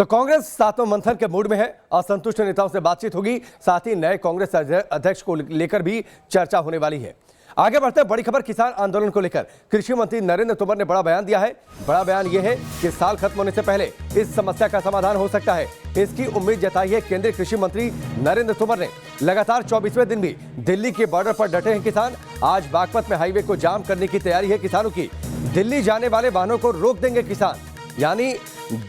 तो कांग्रेस सातवें मंथन के मूड में है। असंतुष्ट नेताओं से बातचीत होगी, साथ ही नए कांग्रेस अध्यक्ष को लेकर भी चर्चा होने वाली है। आगे बढ़ते हैं, बड़ी खबर किसान आंदोलन को लेकर कृषि मंत्री नरेंद्र तोमर ने बड़ा बयान दिया है। बड़ा बयान यह है कि साल खत्म होने से पहले इस समस्या का समाधान हो सकता है। इसकी उम्मीद जताई है केंद्रीय कृषि मंत्री नरेंद्र तोमर ने। लगातार 24वें दिन भी दिल्ली के बॉर्डर पर डटे हैं किसान। आज बागपत में हाईवे को जाम करने की तैयारी है किसानों की। दिल्ली जाने वाले वाहनों को रोक देंगे किसान, यानी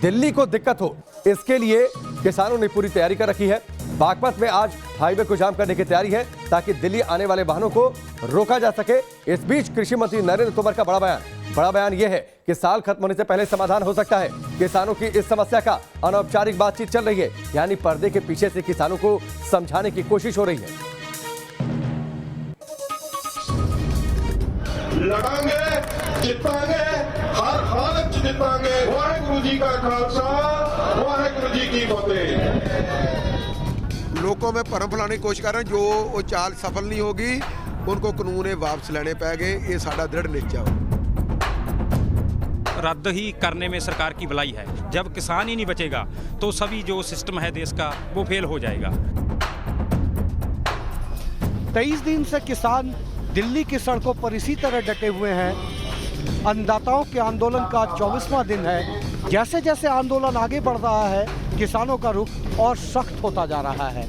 दिल्ली को दिक्कत हो, इसके लिए किसानों ने पूरी तैयारी कर रखी है। बागपत में आज हाईवे को जाम करने की तैयारी है ताकि दिल्ली आने वाले वाहनों को रोका जा सके। इस बीच कृषि मंत्री नरेंद्र तोमर का बड़ा बयान यह है कि साल खत्म होने से पहले समाधान हो सकता है। किसानों की इस समस्या का अनौपचारिक बातचीत चल रही है, यानी पर्दे के पीछे से किसानों को समझाने की कोशिश हो रही है। लड़ांगे, जितांगे, हर हालत जितांगे। वाहेगुरु जी का खालसा, वाहेगुरु जी की फतेह। लोगों में भरम फैलाने की कोशिश कर रहे हैं, जो वो चाल सफल नहीं होगी उनको कानून वापस लेने पैगे। ये साडा दृढ़ निश्चय है। रद्द ही करने में सरकार की भलाई है। जब किसान ही नहीं बचेगा तो सभी जो सिस्टम है देश का वो फेल हो जाएगा। 23 दिन से किसान दिल्ली की सड़कों पर इसी तरह डटे हुए हैं। अन्नदाताओं के आंदोलन का 24वां दिन है। जैसे जैसे आंदोलन आगे बढ़ रहा है, किसानों का रुख और सख्त होता जा रहा है।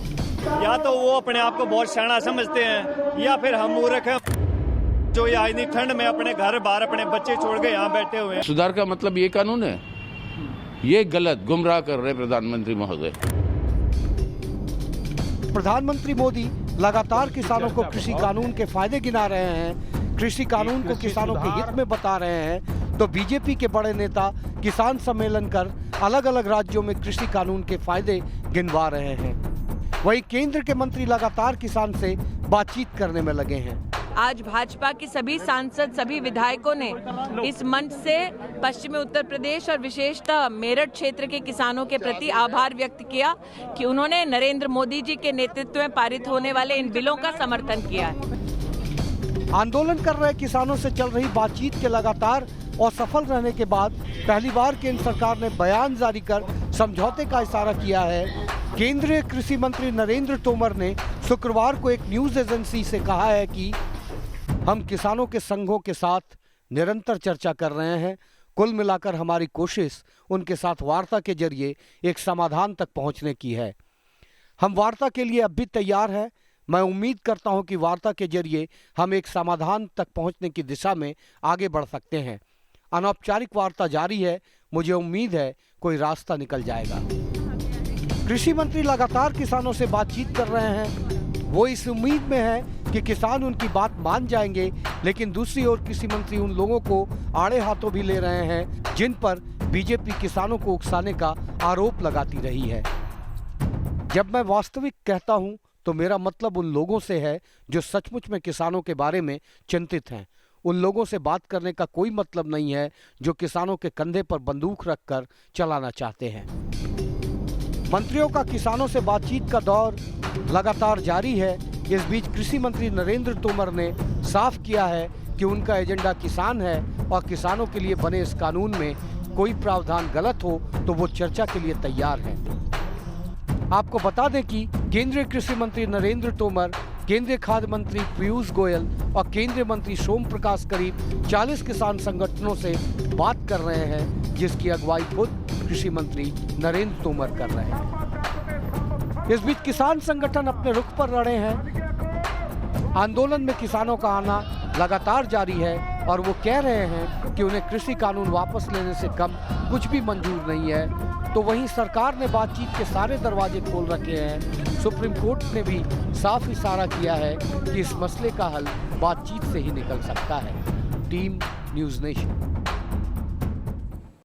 या तो वो अपने आप को बहुत शाना समझते हैं, या फिर हम मूर्ख हैं जो ये इतनी ठंड में अपने घर बाहर अपने बच्चे छोड़ के यहाँ बैठे हुए हैं। सुधार का मतलब ये कानून है, ये गलत गुमराह कर रहे प्रधानमंत्री महोदय। प्रधानमंत्री मोदी लगातार किसानों को कृषि कानून के फायदे गिना रहे हैं, कृषि कानून को किसानों के हित में बता रहे हैं, तो बीजेपी के बड़े नेता किसान सम्मेलन कर अलग अलग राज्यों में कृषि कानून के फायदे गिनवा रहे हैं। वहीं केंद्र के मंत्री लगातार किसान से बातचीत करने में लगे हैं। आज भाजपा के सभी सांसद, सभी विधायकों ने इस मंच से पश्चिमी उत्तर प्रदेश और विशेषतः मेरठ क्षेत्र के किसानों के प्रति आभार व्यक्त किया कि उन्होंने नरेंद्र मोदी जी के नेतृत्व में पारित होने वाले इन बिलों का समर्थन किया है। आंदोलन कर रहे किसानों से चल रही बातचीत के लगातार और सफल रहने के बाद पहली बार केंद्र सरकार ने बयान जारी कर समझौते का इशारा किया है। केंद्रीय कृषि मंत्री नरेंद्र तोमर ने शुक्रवार को एक न्यूज एजेंसी से कहा है कि हम किसानों के संघों के साथ निरंतर चर्चा कर रहे हैं। कुल मिलाकर हमारी कोशिश उनके साथ वार्ता के जरिए एक समाधान तक पहुंचने की है। हम वार्ता के लिए अब भी तैयार हैं। मैं उम्मीद करता हूं कि वार्ता के जरिए हम एक समाधान तक पहुंचने की दिशा में आगे बढ़ सकते हैं। अनौपचारिक वार्ता जारी है, मुझे उम्मीद है कोई रास्ता निकल जाएगा। कृषि मंत्री लगातार किसानों से बातचीत कर रहे हैं। वो इस उम्मीद में है कि किसान उनकी बात मान जाएंगे, लेकिन दूसरी ओर कृषि मंत्री उन लोगों को आड़े हाथों भी ले रहे हैं जिन पर बीजेपी किसानों को उकसाने का आरोप लगाती रही है। जब मैं वास्तविक कहता हूं तो मेरा मतलब उन लोगों से है जो सचमुच में किसानों के बारे में चिंतित हैं। उन लोगों से बात करने का कोई मतलब नहीं है जो किसानों के कंधे पर बंदूक रखकर चलाना चाहते हैं। मंत्रियों का किसानों से बातचीत का दौर लगातार जारी है। इस बीच कृषि मंत्री नरेंद्र तोमर ने साफ किया है कि उनका एजेंडा किसान है और किसानों के लिए बने इस कानून में कोई प्रावधान गलत हो तो वो चर्चा के लिए तैयार है। आपको बता दें कि केंद्रीय कृषि मंत्री नरेंद्र तोमर, केंद्रीय खाद्य मंत्री पीयूष गोयल और केंद्रीय मंत्री सोम प्रकाश करीब 40 किसान संगठनों से बात कर रहे हैं, जिसकी अगुवाई खुद कृषि मंत्री नरेंद्र तोमर कर रहे हैं। इस बीच किसान संगठन अपने रुख पर लड़े हैं। आंदोलन में किसानों का आना लगातार जारी है और वो कह रहे हैं कि उन्हें कृषि कानून वापस लेने से कम कुछ भी मंजूर नहीं है। तो वहीं सरकार ने बातचीत के सारे दरवाजे खोल रखे हैं। सुप्रीम कोर्ट ने भी साफ इशारा किया है कि इस मसले का हल बातचीत से ही निकल सकता है। Team news nation.